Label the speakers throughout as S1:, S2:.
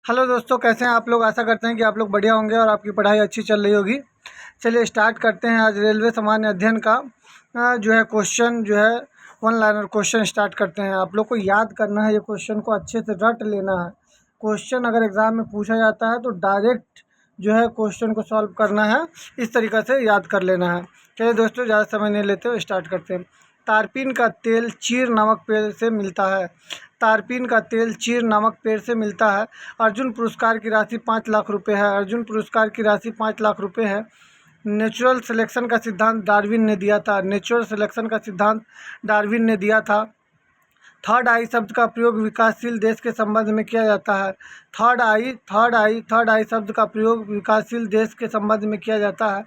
S1: Hello दोस्तों, कैसे हैं आप लोग। आशा करते हैं कि आप लोग बढ़िया होंगे और आपकी पढ़ाई अच्छी चल रही होगी। चलिए स्टार्ट करते हैं। आज रेलवे सामान्य अध्ययन का जो है क्वेश्चन जो है वन लाइनर क्वेश्चन स्टार्ट करते हैं। आप लोग को याद करना है, ये क्वेश्चन को अच्छे से रट लेना है। क्वेश्चन अगर एग्ज़ाम में पूछा जाता है तो डायरेक्ट जो है क्वेश्चन को सॉल्व करना है, इस तरीक़े से याद कर लेना है। चलिए दोस्तों, ज़्यादा समय नहीं लेते हुए स्टार्ट करते हैं। तारपीन का तेल चीर नामक पेड़ से मिलता है। तारपीन का तेल चीर नामक पेड़ से मिलता है। अर्जुन पुरस्कार की राशि 5 लाख रुपए है। अर्जुन पुरस्कार की राशि 5 लाख रुपए है। नेचुरल सिलेक्शन का सिद्धांत डार्विन ने दिया था। नेचुरल सिलेक्शन का सिद्धांत डार्विन ने दिया था। थर्ड आई शब्द का प्रयोग विकासशील देश के संबंध में किया जाता है। थर्ड आई शब्द का प्रयोग विकासशील देश के संबंध में किया जाता है।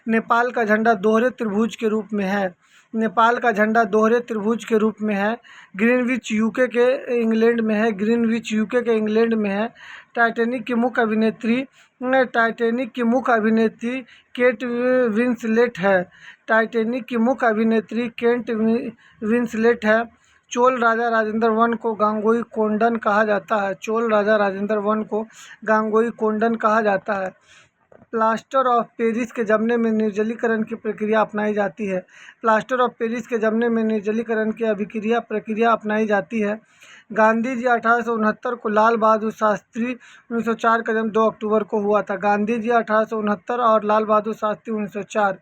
S1: नेपाल का झंडा दोहरे त्रिभुज के रूप में है। नेपाल का झंडा दोहरे त्रिभुज के रूप में है। ग्रीनविच यूके के इंग्लैंड में है। ग्रीनविच यूके के इंग्लैंड में है। टाइटैनिक की मुख्य अभिनेत्री केट विंसलेट है। टाइटैनिक की मुख्य अभिनेत्री केट विंसलेट है। चोल राजा राजेंद्र वन को गांगेय कोंडन कहा जाता है। चोल राजा राजेंद्र वन को गांगेय कोंडन कहा जाता है। प्लास्टर ऑफ पेरिस के जमने में निर्जलीकरण की प्रक्रिया अपनाई जाती है। प्लास्टर ऑफ पेरिस के जमने में निर्जलीकरण की प्रक्रिया अपनाई जाती है। गांधी जी 1869 को, लाल बहादुर शास्त्री 1904 का जन्म 2 अक्टूबर को हुआ था। गांधी जी 1869 और लाल बहादुर शास्त्री 1904।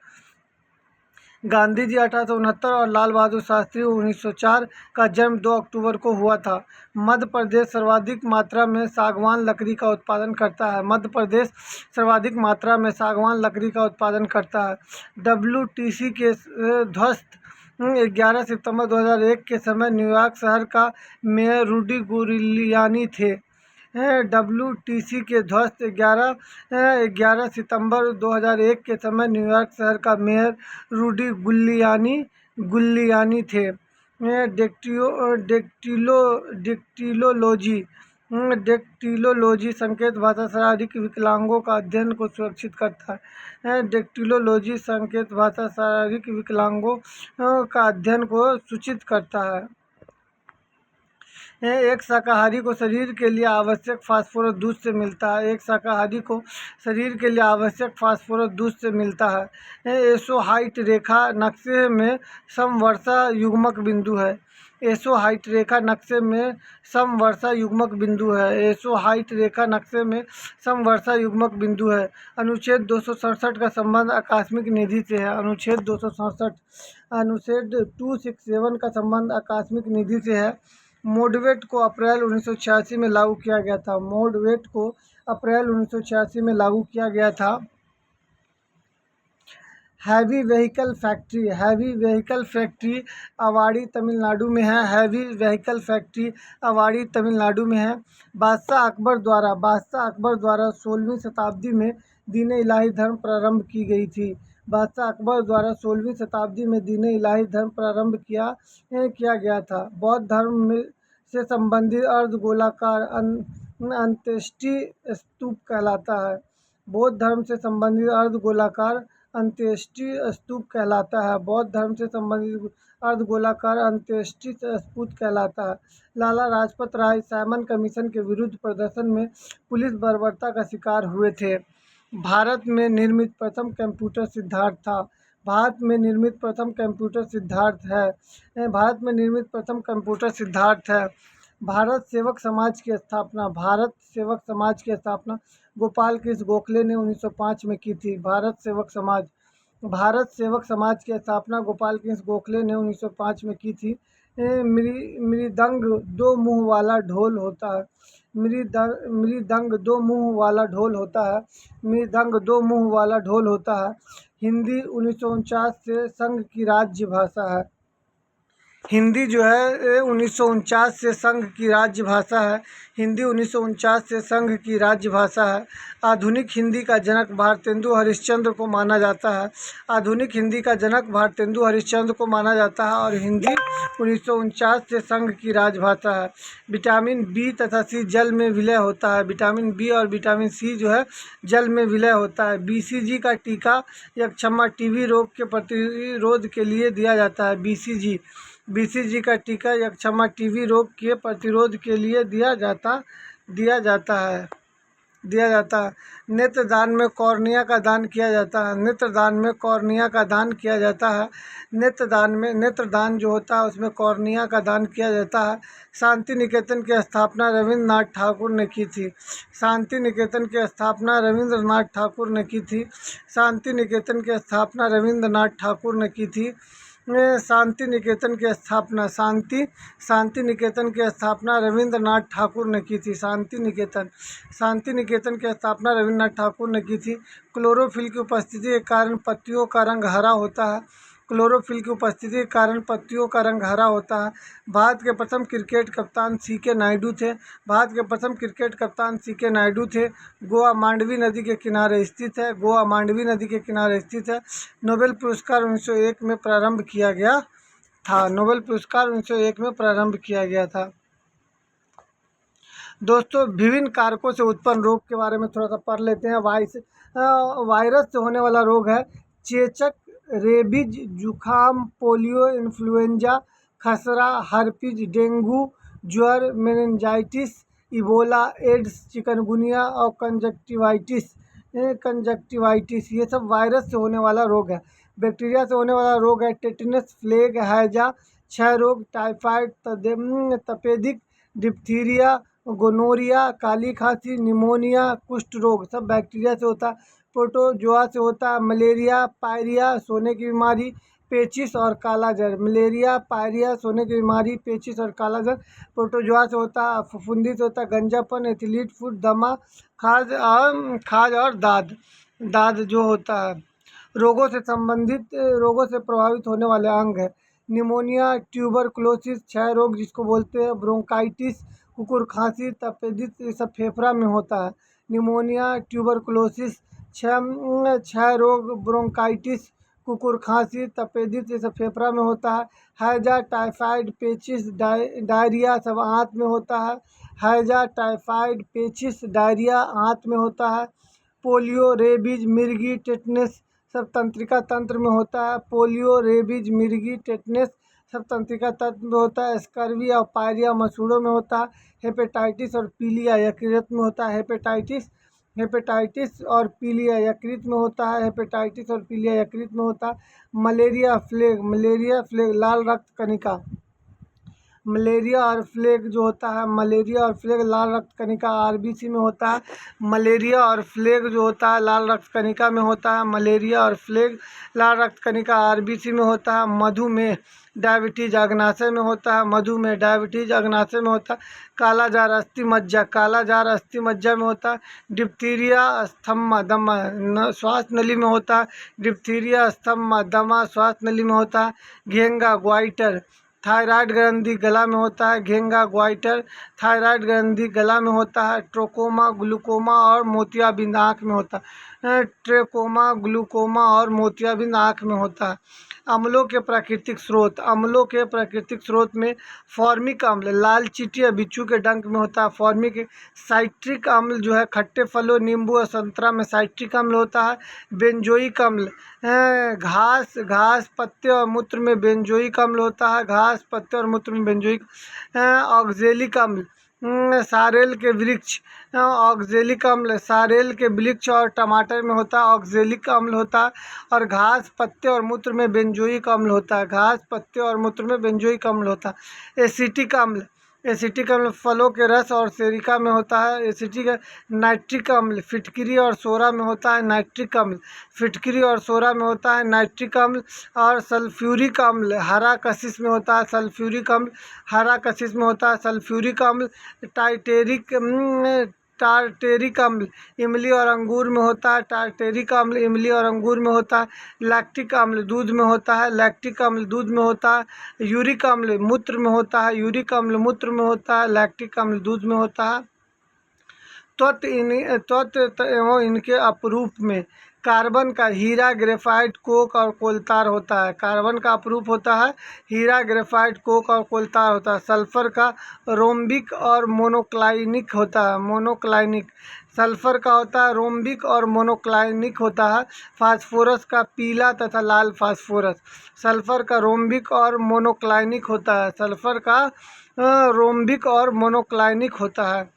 S1: गांधी जी 1869 और लाल बहादुर शास्त्री 1904 का जन्म 2 अक्टूबर को हुआ था। मध्य प्रदेश सर्वाधिक मात्रा में सागवान लकड़ी का उत्पादन करता है। मध्य प्रदेश सर्वाधिक मात्रा में सागवान लकड़ी का उत्पादन करता है। WTC के ध्वस्त 11 सितंबर 2001 के समय न्यूयॉर्क शहर का मेयर रूडी गुलियानी थे। WTC के ध्वस्त 11 सितंबर 2001 के समय न्यूयॉर्क शहर का मेयर रूडी गुलियानी थे। डेक्टिलोलॉजी संकेत भाषा शारीरिक विकलांगों का अध्ययन को सुरक्षित करता है। डेक्टिलोलॉजी संकेत भाषा शारीरिक विकलांगों का अध्ययन को सूचित करता है। एक शाकाहारी को शरीर के लिए आवश्यक फास्फोरस दूध से मिलता है। एक शाकाहारी को शरीर के लिए आवश्यक फास्फोरस दूध से मिलता है। एसोहाइट रेखा नक्शे में समवर्षा युग्मक बिंदु है। एसोहाइट रेखा नक्शे में समवर्षा युग्मक बिंदु है। एसोहाइट रेखा नक्शे में समवर्षा युग्मक बिंदु है। अनुच्छेद 267 का संबंध आकस्मिक निधि से है। अनुच्छेद 267 का संबंध आकस्मिक निधि से है। मोडवेट को अप्रैल 1986 में लागू किया गया था। मोडवेट को अप्रैल 1986 में लागू किया गया था। Heavy vehicle factory Avadi Tamil Nadu में है। Heavy vehicle factory Avadi Tamil Nadu में है। बादशाह अकबर द्वारा 16वीं शताब्दी में दीन इलाही धर्म प्रारंभ की गई थी। बादशाह अकबर द्वारा 16वीं शताब्दी में दीन इलाही धर्म प्रारंभ किया गया था। बौद्ध धर्म में से संबंधित अर्धगोलाकार अंत्येष्टि स्तूप कहलाता है। बौद्ध धर्म से संबंधित अर्धगोलाकार अंत्येष्टि स्तूप कहलाता है। बौद्ध धर्म से संबंधित अर्धगोलाकार अंत्येष्टि स्तूप कहलाता है। लाला लाजपत राय साइमन कमीशन के विरुद्ध प्रदर्शन में पुलिस बर्बरता का शिकार हुए थे। भारत में निर्मित प्रथम कंप्यूटर सिद्धार्थ था। भारत में निर्मित प्रथम कंप्यूटर सिद्धार्थ है। भारत में निर्मित प्रथम कंप्यूटर सिद्धार्थ है। भारत सेवक समाज की स्थापना गोपाल कृष्ण गोखले ने 1905 में की थी। भारत सेवक समाज की स्थापना गोपाल कृष्ण गोखले ने 1905 में की थी। मृदंग दो मुंह वाला ढोल होता है। मृदंग दो मुंह वाला ढोल होता है। हिंदी 1949 से संघ की राज्य भाषा है। हिंदी जो है 1949 से संघ की राज्य भाषा है। हिंदी 1949 से संघ की राज्य भाषा है। आधुनिक हिंदी का जनक भारतेंदु हरिश्चंद्र को माना जाता है। आधुनिक हिंदी का जनक भारतेंदु हरिश्चंद्र को माना जाता है और हिंदी 1949 से संघ की राजभाषा है। विटामिन बी तथा सी जल में विलय होता है। विटामिन बी और विटामिन सी जो है जल में विलय होता है। BCG का टीका यक्षमा टीबी रोग के प्रतिरोध के लिए दिया जाता है। BCG का टीका यक्षमा टीबी रोग के प्रतिरोध के लिए दिया जाता है। दिया जाता है। नेत्रदान में कॉर्निया का दान किया जाता है। नेत्रदान में कॉर्निया का दान किया जाता है। नेत्रदान जो होता है उसमें कॉर्निया का दान किया जाता है। शांति निकेतन की स्थापना रविंद्रनाथ ठाकुर ने की थी। शांति निकेतन की स्थापना रविंद्रनाथ ठाकुर ने की थी। शांति निकेतन की स्थापना रविंद्रनाथ ठाकुर ने की थी। शांति निकेतन की स्थापना शांति निकेतन की स्थापना रविंद्रनाथ ठाकुर ने की थी। शांति निकेतन की स्थापना रविंद्रनाथ ठाकुर ने की थी। क्लोरोफिल की उपस्थिति के कारण पत्तियों का रंग हरा होता है। क्लोरोफिल की उपस्थिति के कारण पत्तियों का रंग हरा होता है। भारत के प्रथम क्रिकेट कप्तान C.K. नायडू थे। भारत के प्रथम क्रिकेट कप्तान C.K. नायडू थे। गोवा मांडवी नदी के किनारे स्थित है। गोवा मांडवी नदी के किनारे स्थित है। नोबेल पुरस्कार 1901 में प्रारंभ किया गया था। नोबेल पुरस्कार 1901 में प्रारंभ किया गया था। दोस्तों, विभिन्न कारकों से उत्पन्न रोग के बारे में थोड़ा सा पढ़ लेते हैं। वायरस से होने वाला रोग है चेचक, रेबीज, जुखाम, पोलियो, इन्फ्लुएंजा, खसरा, हर्पीज, डेंगू, ज्वर, मेनिंजाइटिस, इबोला, एड्स, चिकनगुनिया और कंजक्टिवाइटिस ये सब वायरस से होने वाला रोग है। बैक्टीरिया से होने वाला रोग है टेटनस, प्लेग, हैजा, क्षय रोग, टाइफाइड, तपेदिक, डिप्थीरिया, गोनोरिया, काली खांसी, निमोनिया, कुष्ठ रोग सब बैक्टीरिया से होता है। प्रोटोजोआ से होता है मलेरिया, पायरिया, सोने की बीमारी, पेचिस और कालाजार। मलेरिया, पायरिया, सोने की बीमारी, पेचिस और कालाजार प्रोटोजोआ से होता है। फफूंदी से होता है गंजापन, एथलीट फुट, दमा, खाज और दाद जो होता है। रोगों से प्रभावित होने वाले अंग है निमोनिया, ट्यूबरकुलोसिस, क्षय रोग जिसको बोलते हैं, ब्रोंकाइटिस, कुकुर खांसी, तपेदिक ये सब फेफड़ा में होता है। निमोनिया, ट्यूबरकुलोसिस, क्षय रोग, ब्रोंकाइटिस, कुकुर खांसी, तपेदिक ये सब फेफड़ा में होता है। हैजा, टाइफाइड, पेचिस, डायरिया सब आंत में होता है। हैजा, टाइफाइड, पेचिस, डायरिया आंत में होता है। पोलियो, रेबीज, मिर्गी, टेटनस सब तंत्रिका तंत्र में होता है। पोलियो, रेबीज, मिर्गी, टेटनस सब तंत्रिका तंत्र में होता है। स्कर्वी और पायरिया मसूड़ों में होता है। हेपेटाइटिस और पीलिया यकृत में होता है। हेपेटाइटिस और पीलिया यकृत में होता है। हेपेटाइटिस और पीलिया यकृत में होता है। मलेरिया फ्लेग लाल रक्त कणिका मलेरिया और फ्लेग जो होता है, मलेरिया और फ्लेग लाल रक्त कणिका आरबीसी में होता है। मलेरिया और फ्लेग जो होता है लाल रक्त कणिका में होता है। मलेरिया और फ्लेग लाल रक्त कणिका आरबीसी में होता है। मधुमेह डायबिटीज अग्नाशय में होता है। मधुमेह डायबिटीज अग्नाशय में होता है। कालाजार अस्थि मज्जा में होता है। डिप्थीरिया अस्थमा दमा श्वास नली में होता है। डिप्थीरिया अस्थमा दमा श्वास नली में होता है। घेंगा ग्वाइटर थायराइड ग्रंथि गला में होता है। घेंगा ग्वाइटर थायराइड ग्रंथि गला में होता है। ट्रोकोमा, ग्लूकोमा और मोतियाबिंद आँख में होता है। ट्रेकोमा, ग्लूकोमा और मोतियाबिंद आँख में होता है। अम्लों के प्राकृतिक स्रोत में फॉर्मिक अम्ल लाल चींटी बिच्छू के डंक में होता है। फॉर्मिक साइट्रिक अम्ल जो है खट्टे फलों, नींबू और संतरा में साइट्रिक अम्ल होता है। बेंजोइक अम्ल घास पत्ते और मूत्र में बेंजोइक अम्ल होता है। घास पत्ते और मूत्र में बेंजोइक ऑक्जेलिक अम्ल सारेल के वृक्ष और टमाटर में होता है। ऑक्जेलिक अम्ल होता है। और घास पत्ते और मूत्र में बेंजोइक अम्ल होता है। घास पत्ते और मूत्र में बेंजोइक अम्ल होता है। एसिटिक अम्ल फलों के रस और सेरिका में होता है। नाइट्रिक अम्ल फिटकिरी और सोरा में होता है। नाइट्रिक अम्ल और सल्फ्यूरिक अम्ल हरा कशिश में होता है। सल्फ्यूरिक अम्ल टार्टेरिक अम्ल इमली और अंगूर में होता है। लैक्टिक अम्ल दूध में होता है। यूरिक अम्ल मूत्र में होता है। लैक्टिक अम्ल दूध में होता है। तत्व एवं इनके अपरूप में कार्बन का हीरा, ग्रेफाइट, कोक और कोलतार होता है। कार्बन का अपरूप होता है हीरा, ग्रेफाइट, कोक और कोलतार होता है। सल्फर का रोम्बिक और मोनोक्लाइनिक होता है। सल्फर का होता है रोम्बिक और मोनोक्लाइनिक होता है। फास्फोरस का पीला तथा लाल फास्फोरस। सल्फर का रोम्बिक और मोनोक्लाइनिक होता है।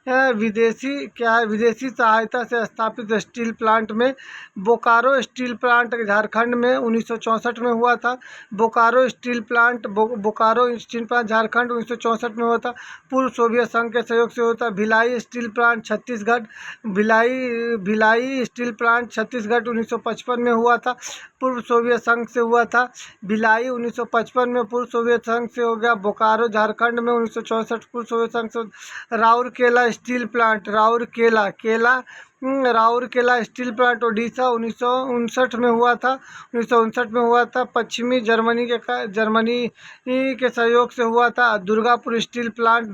S1: विदेशी सहायता से स्थापित स्टील प्लांट में बोकारो स्टील प्लांट झारखंड में 1964 में हुआ था। बोकारो स्टील प्लांट झारखंड 1964 में हुआ था। पूर्व सोवियत संघ के सहयोग से होता। Bhilai steel plant Chhattisgarh Bhilai steel plant Chhattisgarh 1955 में हुआ था। पूर्व सोवियत संघ से हुआ था। भिलाई 1955 में पूर्व सोवियत संघ से हो गया। बोकारो झारखंड में 1964 पूर्व सोवियत संघ से। Rourkela steel plant Rourkela steel plant Odisha 1959 में हुआ था। 1959 में हुआ था। पश्चिमी जर्मनी के सहयोग से हुआ था। दुर्गापुर स्टील प्लांट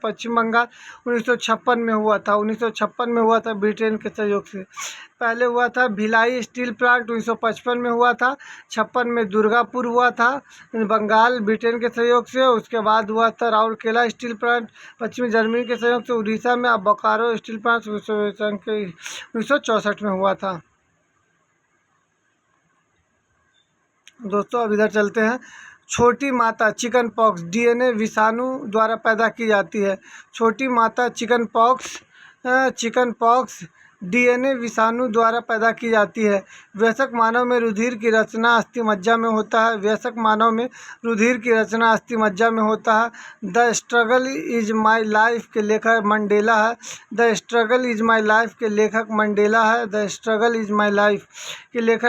S1: पश्चिम बंगाल 1956 में हुआ था। 1956 में हुआ था ब्रिटेन के सहयोग से। पहले हुआ था भिलाई स्टील प्लांट 1955 में हुआ था। 56 में दुर्गापुर हुआ था बंगाल ब्रिटेन के सहयोग से। उसके बाद हुआ था राउरकेला स्टील प्लांट पश्चिमी जर्मनी के सहयोग से उड़ीसा में। अब बोकारो स्टील प्लांट 1964 में हुआ था। दोस्तों अब इधर चलते हैं। छोटी माता चिकन पॉक्स डीएनए विषाणु द्वारा पैदा की जाती है। छोटी माता चिकन पॉक्स डीएनए विषाणु द्वारा पैदा की जाती है। वयस्क मानव में रुधिर की रचना अस्थिमज्जा में होता है। The struggle is my life के लेखक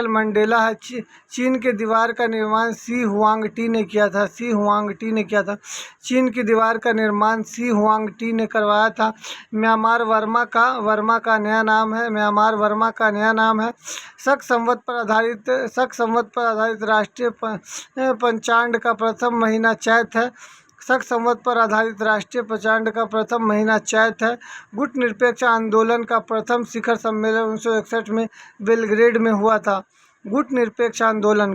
S1: मंडेला है। चीन की दीवार का निर्माण सी हुआंगटी ने किया था। चीन की दीवार का निर्माण सी हुआंगटी ने करवाया था। म्यांमार वर्मा का नया नाम है। शक संवत पर आधारित राष्ट्रीय पंचांग का प्रथम महीना चैत है। गुट निरपेक्ष आंदोलन का प्रथम शिखर सम्मेलन 1961 में बेलग्रेड में हुआ था। गुट निरपेक्ष आंदोलन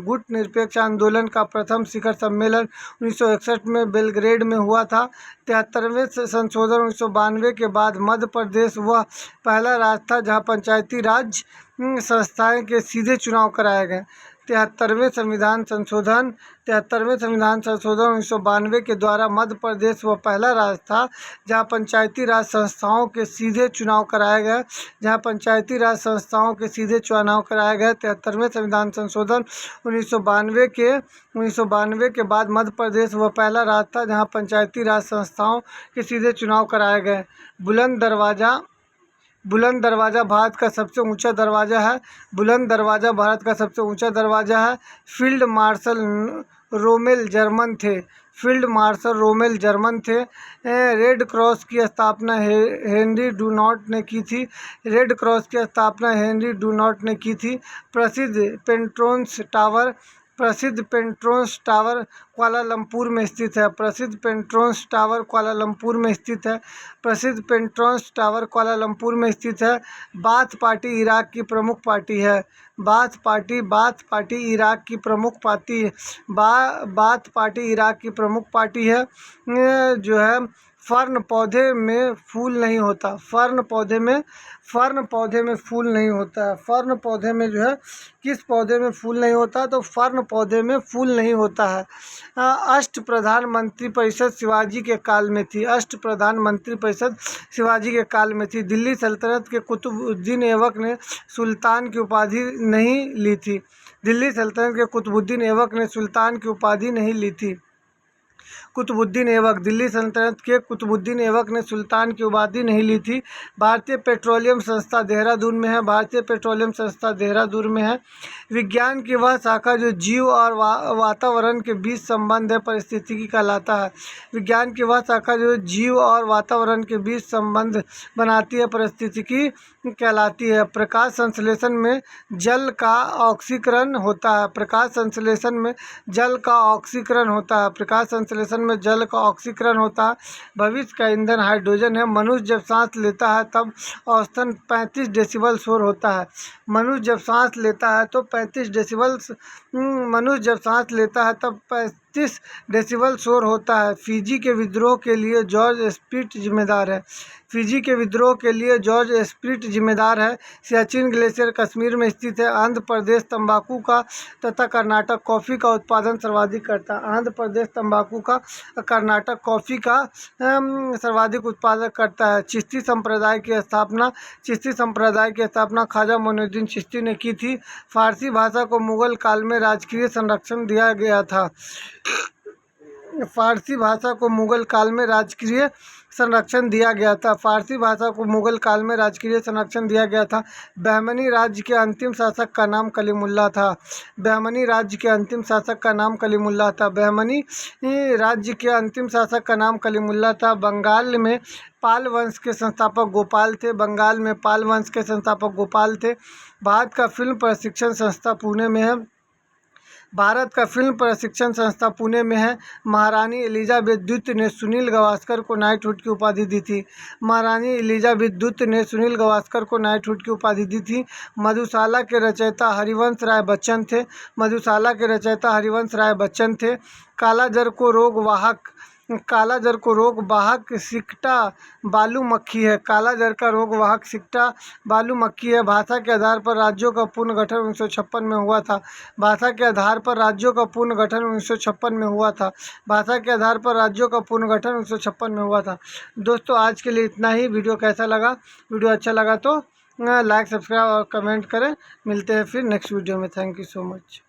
S1: का प्रथम शिखर सम्मेलन 1961 में बेलग्रेड में हुआ था। 73वें संशोधन 1992 के बाद मध्य प्रदेश वह पहला राज्य था जहां पंचायती राज संस्थाएं के सीधे चुनाव कराए गए। 73वें संविधान संशोधन 1992 के द्वारा मध्य प्रदेश वह पहला राज्य था जहां पंचायती राज संस्थाओं के सीधे चुनाव कराए गए। 73वें संविधान संशोधन 1992 के बाद मध्य प्रदेश वह पहला राज्य था जहां पंचायती राज संस्थाओं के सीधे चुनाव कराए गए। बुलंद दरवाज़ा भारत का सबसे ऊंचा दरवाज़ा है। फील्ड मार्शल रोमेल जर्मन थे। रेड क्रॉस की स्थापना हेनरी डुनान्ट ने की थी। प्रसिद्ध पेट्रोन्स टावर कुआलालंपुर में स्थित है। बाथ पार्टी इराक की प्रमुख पार्टी है। जो है फर्न पौधे में फूल नहीं होता। फर्न पौधे में जो है किस पौधे में फूल नहीं होता, तो फर्न पौधे में फूल नहीं होता है। अष्टप्रधान मंत्री परिषद शिवाजी के काल में थी। दिल्ली सल्तनत के कुतुबुद्दीन ऐबक ने सुल्तान की उपाधि नहीं ली थी। दिल्ली सल्तनत के कुतुबुद्दीन ऐबक ने सुल्तान की उपाधि नहीं ली थी। दिल्ली सल्तनत के कुतुबुद्दीन ऐबक ने सुल्तान की उपाधि नहीं ली थी। भारतीय पेट्रोलियम संस्था देहरादून में है। विज्ञान की वह शाखा जो जीव और वातावरण के बीच संबंध है पारिस्थितिकी कहलाता है। विज्ञान की वह शाखा जो जीव और वातावरण के बीच संबंध बनाती है पारिस्थितिकी कहलाती है। प्रकाश संश्लेषण में जल का ऑक्सीकरण होता है। भविष्य का ईंधन हाइड्रोजन है। मनुष्य जब सांस लेता है तब औसतन 35 डेसिबल शोर होता है। मनुष्य जब सांस लेता है तब 36 डेसिबल शोर होता है। फिजी के विद्रोह के लिए जॉर्ज स्प्रीट जिम्मेदार है। फिजी के विद्रोह के लिए जॉर्ज स्प्रीट जिम्मेदार है। सियाचिन ग्लेशियर कश्मीर में स्थित है। आंध्र प्रदेश तंबाकू का तथा कर्नाटक कॉफ़ी का उत्पादन सर्वाधिक करता है। आंध्र प्रदेश तंबाकू का, कर्नाटक कॉफ़ी का सर्वाधिक उत्पादन करता है। चिश्ती संप्रदाय की स्थापना ख्वाजा मोइनुद्दीन चिश्ती ने की थी। फारसी भाषा को मुगल काल में राजकीय संरक्षण दिया गया था। फारसी भाषा को मुगल काल में राजकीय संरक्षण दिया गया था। फारसी भाषा को मुगल काल में राजकीय संरक्षण दिया गया था। बहमनी राज्य के अंतिम शासक का नाम कलीमुल्ला था। बहमनी राज्य के अंतिम शासक का नाम कलीमुल्ला था। बहमनी राज्य के अंतिम शासक का नाम कलीमुल्ला था। बंगाल में पाल वंश के संस्थापक गोपाल थे। बंगाल में पाल वंश के संस्थापक गोपाल थे। भारत का फिल्म प्रशिक्षण संस्था पुणे में है। भारत का फिल्म प्रशिक्षण संस्था पुणे में है। महारानी एलिजाबेथ द्वितीय ने सुनील गावस्कर को नाइटहुड की उपाधि दी थी। महारानी एलिजाबेथ द्वितीय ने सुनील गावस्कर को नाइटहुड की उपाधि दी थी। मधुशाला के रचयिता हरिवंश राय बच्चन थे। मधुशाला के रचयिता हरिवंश राय बच्चन थे। कालाजर को रोग वाहक सिकटा बालू मक्खी है। कालाजर का रोग वाहक सिकटा बालू मक्खी है। भाषा के आधार पर राज्यों का पुनर्गठन 1956 में हुआ था। भाषा के आधार पर राज्यों का पुनर्गठन 1956 में हुआ था। भाषा के आधार पर राज्यों का पुनर्गठन 1956 में हुआ था। दोस्तों आज के लिए इतना ही। वीडियो कैसा लगा? वीडियो अच्छा लगा तो लाइक, सब्सक्राइब और कमेंट करें। मिलते हैं फिर नेक्स्ट वीडियो में। Thank you so much.